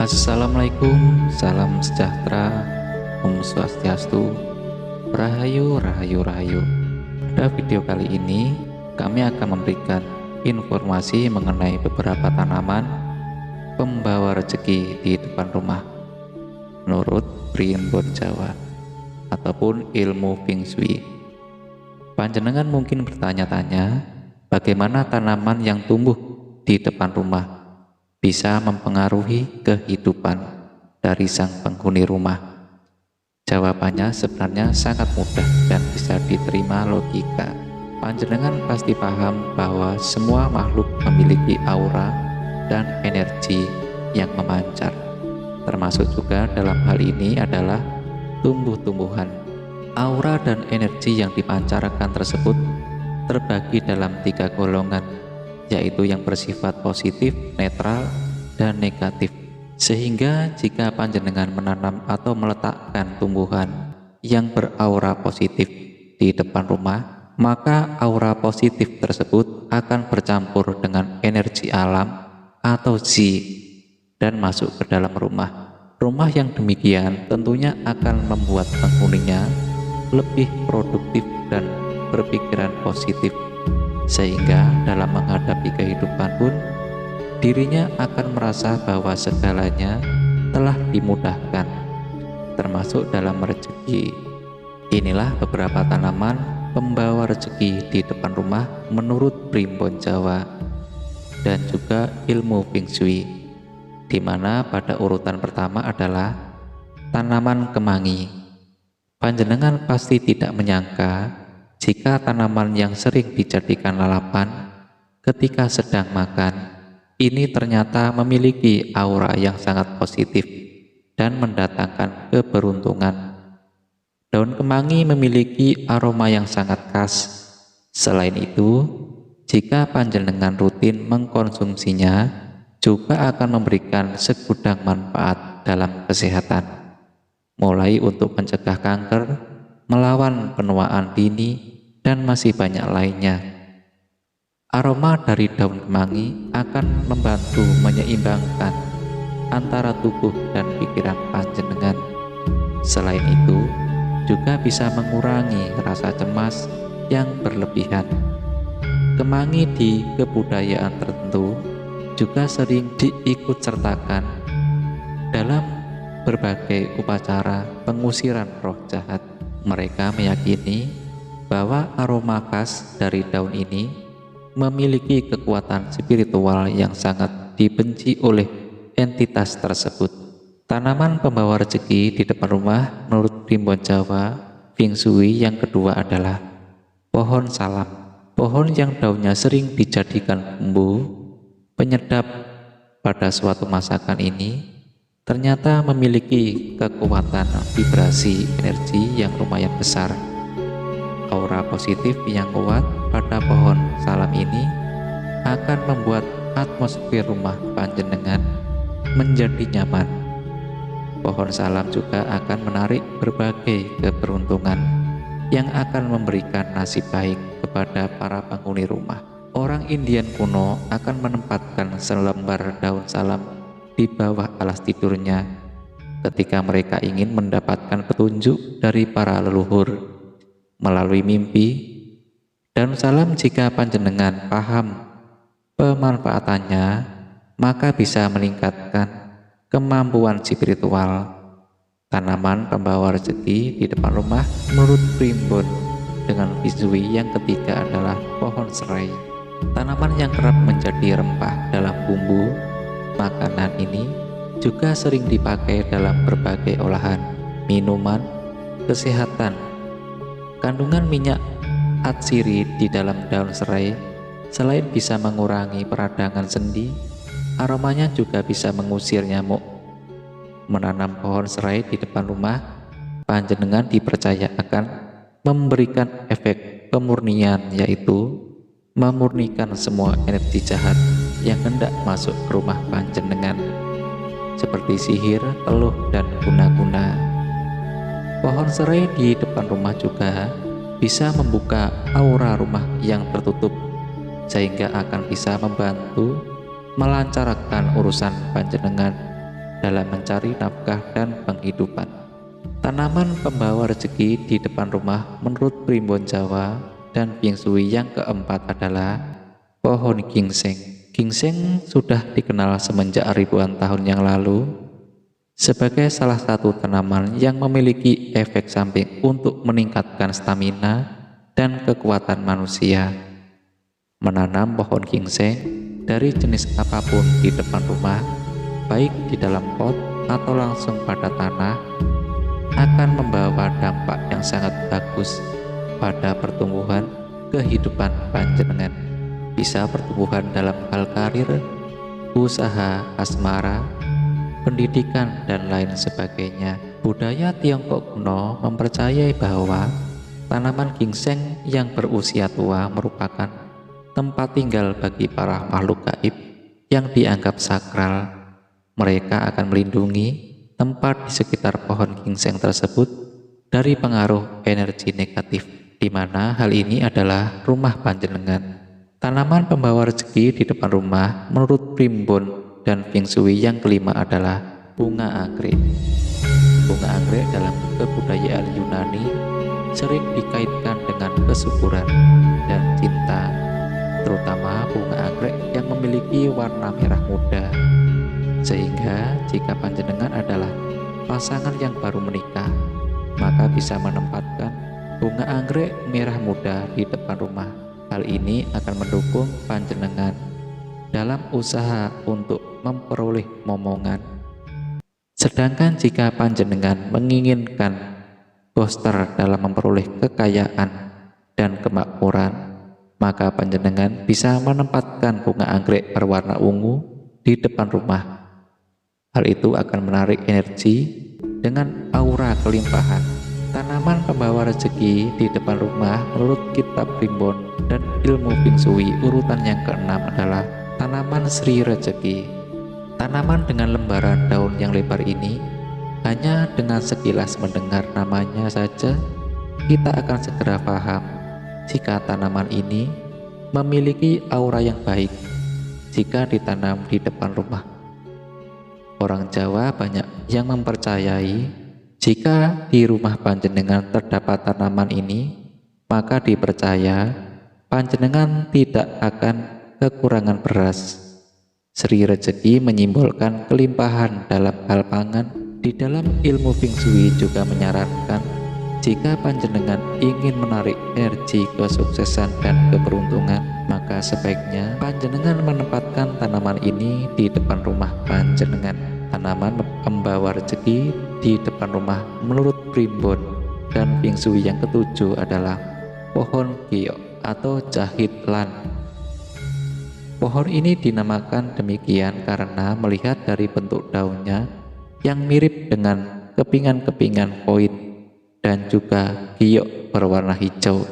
Assalamualaikum, salam sejahtera, Om Swastiastu, Rahayu, Rahayu, Rahayu. Pada video kali ini, kami akan memberikan informasi mengenai beberapa tanaman pembawa rezeki di depan rumah menurut Primbon Jawa ataupun ilmu Feng Shui. Panjenengan mungkin bertanya-tanya, bagaimana tanaman yang tumbuh di depan rumah bisa mempengaruhi kehidupan dari sang penghuni rumah? Jawabannya sebenarnya sangat mudah dan bisa diterima logika. Panjenengan pasti paham bahwa semua makhluk memiliki aura dan energi yang memancar. Termasuk juga dalam hal ini adalah tumbuh-tumbuhan. Aura dan energi yang dipancarkan tersebut terbagi dalam 3 golongan, yaitu yang bersifat positif, netral, dan negatif. Sehingga jika panjenengan menanam atau meletakkan tumbuhan yang beraura positif di depan rumah, maka aura positif tersebut akan bercampur dengan energi alam atau Qi dan masuk ke dalam rumah. Rumah yang demikian tentunya akan membuat penghuninya lebih produktif dan berpikiran positif, sehingga dalam menghadapi kehidupan pun dirinya akan merasa bahwa segalanya telah dimudahkan, termasuk dalam rezeki. Inilah beberapa tanaman pembawa rezeki di depan rumah menurut Primbon Jawa dan juga ilmu Feng Shui, di mana pada urutan pertama adalah tanaman kemangi. Panjenengan pasti tidak menyangka jika tanaman yang sering dijadikan lalapan ketika sedang makan ini ternyata memiliki aura yang sangat positif dan mendatangkan keberuntungan. Daun kemangi memiliki aroma yang sangat khas. Selain itu, jika panjenengan rutin mengkonsumsinya, juga akan memberikan segudang manfaat dalam kesehatan, mulai untuk mencegah kanker, melawan penuaan dini, dan masih banyak lainnya. Aroma dari daun kemangi akan membantu menyeimbangkan antara tubuh dan pikiran panjenengan. Selain itu, juga bisa mengurangi rasa cemas yang berlebihan. Kemangi di kebudayaan tertentu juga sering diikutsertakan dalam berbagai upacara pengusiran roh jahat. Mereka meyakini bahwa aroma khas dari daun ini memiliki kekuatan spiritual yang sangat dibenci oleh entitas tersebut. Tanaman pembawa rezeki di depan rumah menurut Primbon Jawa Feng Shui yang kedua adalah pohon salam. Pohon yang daunnya sering dijadikan bumbu penyedap pada suatu masakan ini ternyata memiliki kekuatan vibrasi energi yang lumayan besar. Aura positif yang kuat pada pohon salam ini akan membuat atmosfer rumah panjenengan menjadi nyaman. Pohon salam juga akan menarik berbagai keberuntungan yang akan memberikan nasib baik kepada para penghuni rumah. Orang Indian kuno akan menempatkan selembar daun salam di bawah alas tidurnya ketika mereka ingin mendapatkan petunjuk dari para leluhur melalui mimpi. Daun salam jika panjenengan paham pemanfaatannya, maka bisa meningkatkan kemampuan spiritual. Tanaman pembawa rezeki di depan rumah menurut Primbon dengan Feng Shui yang ketiga adalah pohon serai. Tanaman yang kerap menjadi rempah dalam bumbu makanan ini juga sering dipakai dalam berbagai olahan, minuman, kesehatan. Kandungan minyak atsiri di dalam daun serai selain bisa mengurangi peradangan sendi, aromanya juga bisa mengusir nyamuk. Menanam pohon serai di depan rumah panjenengan dipercaya akan memberikan efek pemurnian, yaitu memurnikan semua energi jahat yang hendak masuk ke rumah panjenengan, seperti sihir, teluh, dan guna-guna. Pohon serai di depan rumah juga bisa membuka aura rumah yang tertutup, sehingga akan bisa membantu melancarkan urusan panjenengan dalam mencari nafkah dan penghidupan. Tanaman pembawa rezeki di depan rumah menurut Primbon Jawa dan Feng Shui yang keempat adalah pohon ginseng. Ginseng sudah dikenal semenjak ribuan tahun yang lalu sebagai salah satu tanaman yang memiliki efek samping untuk meningkatkan stamina dan kekuatan manusia. Menanam pohon ginseng dari jenis apapun di depan rumah, baik di dalam pot atau langsung pada tanah, akan membawa dampak yang sangat bagus pada pertumbuhan kehidupan panjenengan. Bisa pertumbuhan dalam hal karir, usaha, asmara, pendidikan, dan lain sebagainya. Budaya Tiongkok kuno mempercayai bahwa tanaman ginseng yang berusia tua merupakan tempat tinggal bagi para makhluk gaib yang dianggap sakral. Mereka akan melindungi tempat di sekitar pohon ginseng tersebut dari pengaruh energi negatif, di mana hal ini adalah rumah panjenengan. Tanaman pembawa rezeki di depan rumah menurut Primbon dan Feng Shui yang kelima adalah bunga anggrek. Bunga anggrek dalam kebudayaan Yunani sering dikaitkan dengan kesuburan dan cinta, terutama bunga anggrek yang memiliki warna merah muda. Sehingga jika panjenengan adalah pasangan yang baru menikah, maka bisa menempatkan bunga anggrek merah muda di depan rumah. Hal ini akan mendukung panjenengan dalam usaha untuk memperoleh momongan. Sedangkan jika panjenengan menginginkan booster dalam memperoleh kekayaan dan kemakmuran, maka panjenengan bisa menempatkan bunga anggrek berwarna ungu di depan rumah. Hal itu akan menarik energi dengan aura kelimpahan. Tanaman pembawa rezeki di depan rumah menurut kitab Primbon dan ilmu Feng Shui urutan yang keenam adalah tanaman Sri Rezeki. Tanaman dengan lembaran daun yang lebar ini, hanya dengan sekilas mendengar namanya saja, kita akan segera paham jika tanaman ini memiliki aura yang baik jika ditanam di depan rumah. Orang Jawa banyak yang mempercayai jika di rumah panjenengan terdapat tanaman ini, maka dipercaya panjenengan tidak akan kekurangan beras. Sri Rezeki menyimbolkan kelimpahan dalam hal pangan. Di dalam ilmu Feng Shui juga menyarankan jika panjenengan ingin menarik energi kesuksesan dan keberuntungan, maka sebaiknya panjenengan menempatkan tanaman ini di depan rumah panjenengan. Tanaman pembawa rezeki di depan rumah menurut Primbon dan Feng Shui yang ketujuh adalah pohon giok atau jahitlan. Pohon ini dinamakan demikian karena melihat dari bentuk daunnya yang mirip dengan kepingan-kepingan koin dan juga giok berwarna hijau.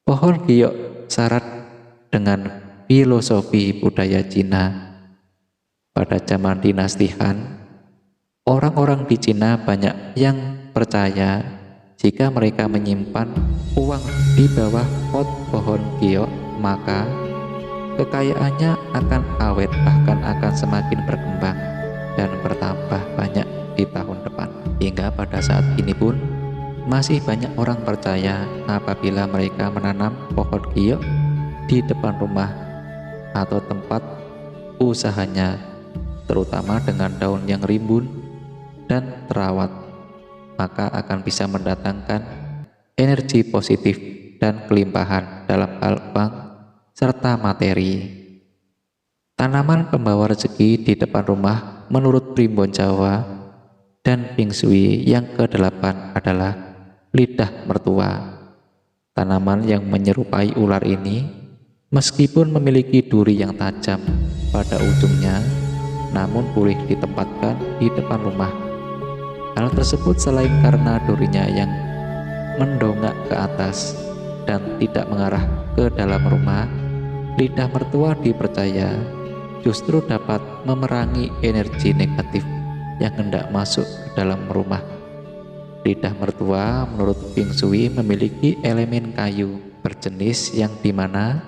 Pohon giok syarat dengan filosofi budaya Cina. Pada zaman dinasti Han, orang-orang di Cina banyak yang percaya jika mereka menyimpan uang di bawah pot pohon giok, maka kekayaannya akan awet, bahkan akan semakin berkembang dan bertambah banyak di tahun depan. Hingga pada saat ini pun masih banyak orang percaya apabila mereka menanam pohon giok di depan rumah atau tempat usahanya, terutama dengan daun yang rimbun dan terawat, maka akan bisa mendatangkan energi positif dan kelimpahan dalam hal uang serta materi. Tanaman pembawa rezeki di depan rumah menurut Primbon Jawa dan Feng Shui yang ke-8 adalah lidah mertua. Tanaman yang menyerupai ular ini, meskipun memiliki duri yang tajam pada ujungnya, namun boleh ditempatkan di depan rumah. Hal tersebut selain karena durinya yang mendongak ke atas dan tidak mengarah ke dalam rumah, lidah mertua dipercaya justru dapat memerangi energi negatif yang hendak masuk ke dalam rumah. Lidah mertua menurut Feng Shui memiliki elemen kayu berjenis yang dimana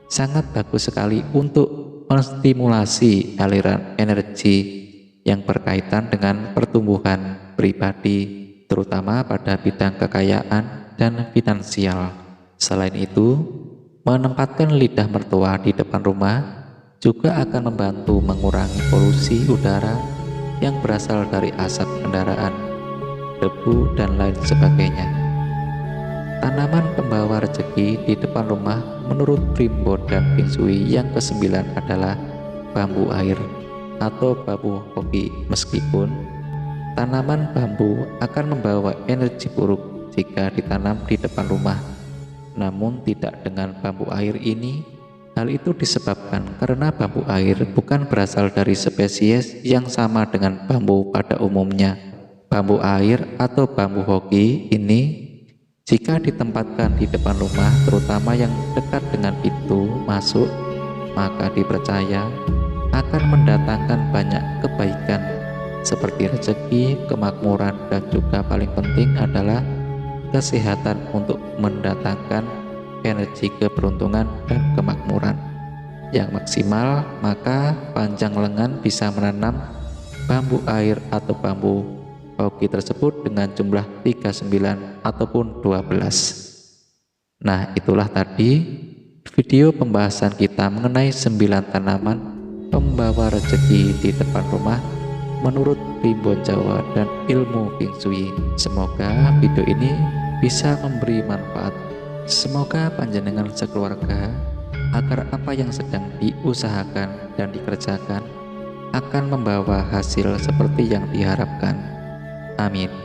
sangat bagus sekali untuk menstimulasi aliran energi yang berkaitan dengan pertumbuhan pribadi, terutama pada bidang kekayaan dan finansial. Selain itu, menempatkan lidah mertua di depan rumah juga akan membantu mengurangi polusi udara yang berasal dari asap kendaraan, debu, dan lain sebagainya. Tanaman pembawa rezeki di depan rumah menurut Primbon dan Feng Shui yang kesembilan adalah bambu air atau bambu hoki. Meskipun tanaman bambu akan membawa energi buruk jika ditanam di depan rumah, namun tidak dengan bambu air ini. Hal itu disebabkan karena bambu air bukan berasal dari spesies yang sama dengan bambu pada umumnya. Bambu air atau bambu hoki ini jika ditempatkan di depan rumah, terutama yang dekat dengan pintu masuk, maka dipercaya akan mendatangkan banyak kebaikan seperti rezeki, kemakmuran, dan juga paling penting adalah kesehatan untuk mendatangkan energi keberuntungan dan kemakmuran yang maksimal. Maka panjang lengan bisa menanam bambu air atau bambu hoki tersebut dengan jumlah 39 ataupun 12. Nah, itulah tadi video pembahasan kita mengenai 9 tanaman pembawa rezeki di depan rumah menurut Primbon Jawa dan ilmu Feng Shui. Semoga video ini bisa memberi manfaat. Semoga panjenengan sekeluarga agar apa yang sedang diusahakan dan dikerjakan akan membawa hasil seperti yang diharapkan. Amin.